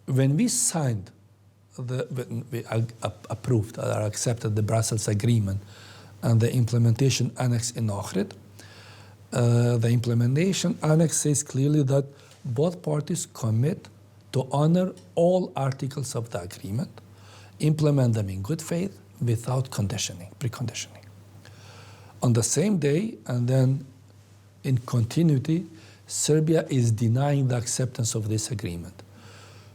when we signed, when we approved or accepted the Brussels Agreement and the implementation annex in Ohrid, the implementation annex says clearly that both parties commit to honor all articles of the agreement, implement them in good faith without preconditioning. On the same day, and then in continuity, Serbia is denying the acceptance of this agreement.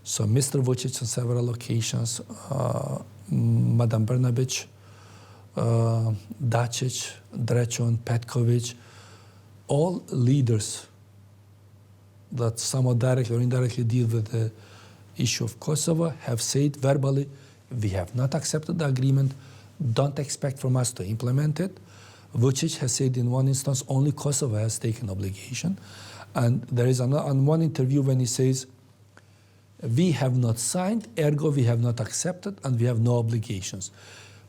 So Mr. Vučić on several occasions, Madam Brnabić, Dačić, Drečon, Petković, all leaders that somewhat directly or indirectly deal with the issue of Kosovo have said verbally, we have not accepted the agreement, don't expect from us to implement it. Vučić has said in one instance, only Kosovo has taken obligation. And there is on one interview when he says, we have not signed, ergo we have not accepted, and we have no obligations.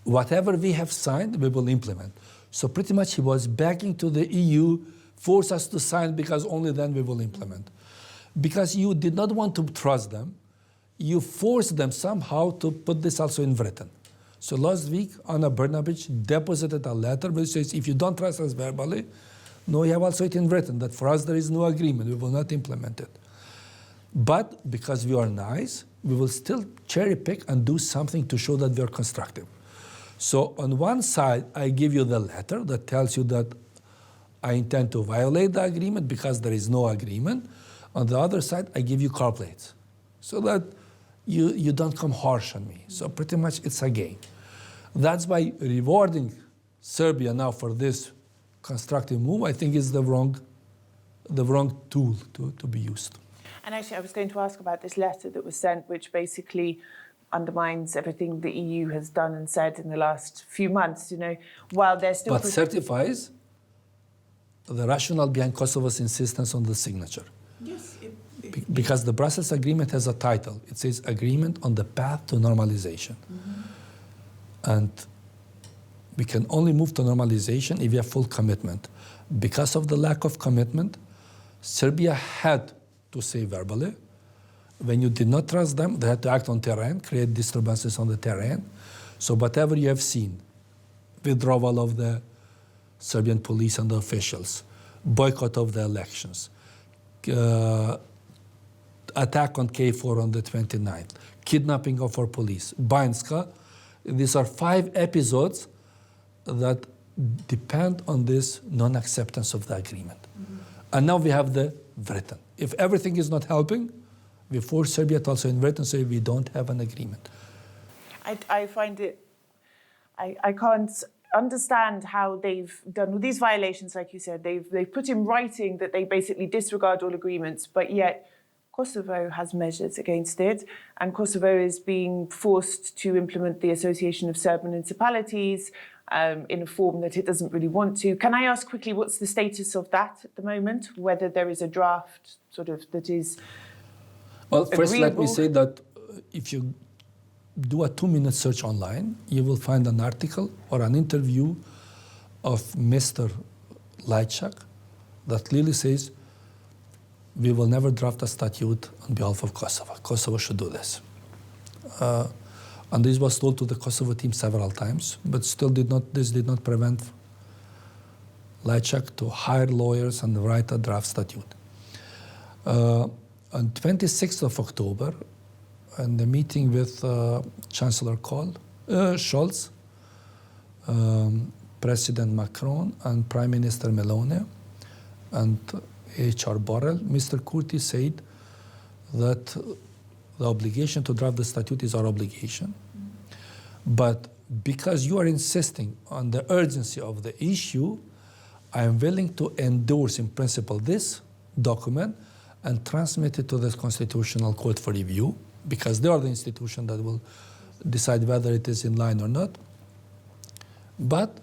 Whatever we have signed, we will implement. So pretty much he was begging to the EU, force us to sign because only then we will implement. Because you did not want to trust them, you forced them somehow to put this also in written. So last week, Ana Brnabić deposited a letter which says, if you don't trust us verbally, no, we have also it in written that for us there is no agreement, we will not implement it. But because we are nice, we will still cherry pick and do something to show that we are constructive. So on one side, I give you the letter that tells you that I intend to violate the agreement because there is no agreement. On the other side, I give you car plates so that you don't come harsh on me. So pretty much it's a game. That's why rewarding Serbia now for this constructive move, I think is the wrong tool to be used. And actually, I was going to ask about this letter that was sent, which basically undermines everything the EU has done and said in the last few months, while they're still... But certifies the rationale behind Kosovo's insistence on the signature. Yes. Because the Brussels Agreement has a title. It says Agreement on the Path to Normalization. Mm-hmm. And we can only move to normalization if we have full commitment. Because of the lack of commitment, Serbia had to say verbally, when you did not trust them, they had to act on terrain, create disturbances on the terrain. So whatever you have seen, withdrawal of the Serbian police and the officials, boycott of the elections, attack on K4 on the 29th, kidnapping of our police, Banjska, these are 5 episodes that depend on this non-acceptance of the agreement. Mm-hmm. And now we have the written. If everything is not helping, we force Serbia to also in written say we don't have an agreement. I find it, I can't understand how they've done these violations, like you said. They've put in writing that they basically disregard all agreements, but yet Kosovo has measures against it, and Kosovo is being forced to implement the Association of Serb Municipalities in a form that it doesn't really want to. Can I ask quickly what's the status of that at the moment? Whether there is a draft sort of that is Well, first agreeable? Let me say that if you do a 2-minute search online, you will find an article or an interview of Mr. Lajčák that clearly says we will never draft a statute on behalf of Kosovo. Kosovo should do this. And this was told to the Kosovo team several times, but still this did not prevent Lajčák to hire lawyers and write a draft statute. On 26th of October, in the meeting with Chancellor Scholz, President Macron, and Prime Minister Meloni, and HR Borrell, Mr. Kurti said that the obligation to draft the statute is our obligation. But because you are insisting on the urgency of the issue, I am willing to endorse in principle this document and transmit it to the Constitutional Court for review, because they are the institution that will decide whether it is in line or not. But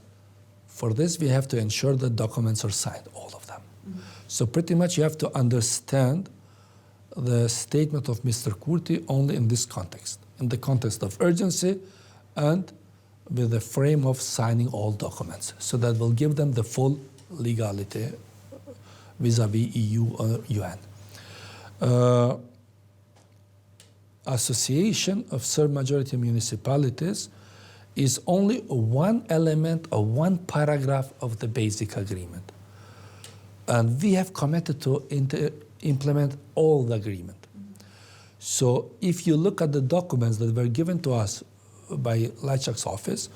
for this, we have to ensure that documents are signed, all of them. Mm-hmm. So pretty much you have to understand the statement of Mr. Kurti only in this context, in the context of urgency and with the frame of signing all documents. So that will give them the full legality vis-a-vis EU or UN. Association of Serb majority municipalities is only one element or one paragraph of the basic agreement. And we have committed to implement all the agreement. So if you look at the documents that were given to us by Lajcak's office,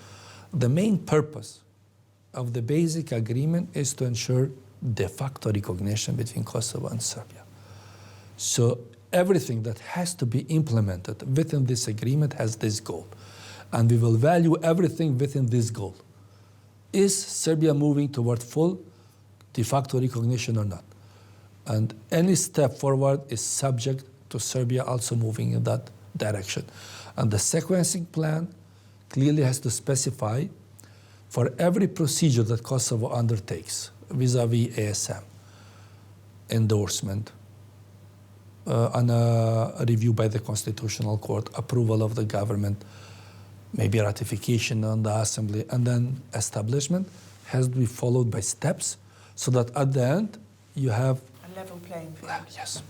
the main purpose of the basic agreement is to ensure de facto recognition between Kosovo and Serbia. So everything that has to be implemented within this agreement has this goal. And we will value everything within this goal. Is Serbia moving toward full de facto recognition or not? And any step forward is subject to Serbia also moving in that direction. And the sequencing plan clearly has to specify for every procedure that Kosovo undertakes vis-a-vis ASM, endorsement, and a review by the Constitutional Court, approval of the government, maybe ratification on the assembly, and then establishment has to be followed by steps so that at the end you have a level playing field. yes.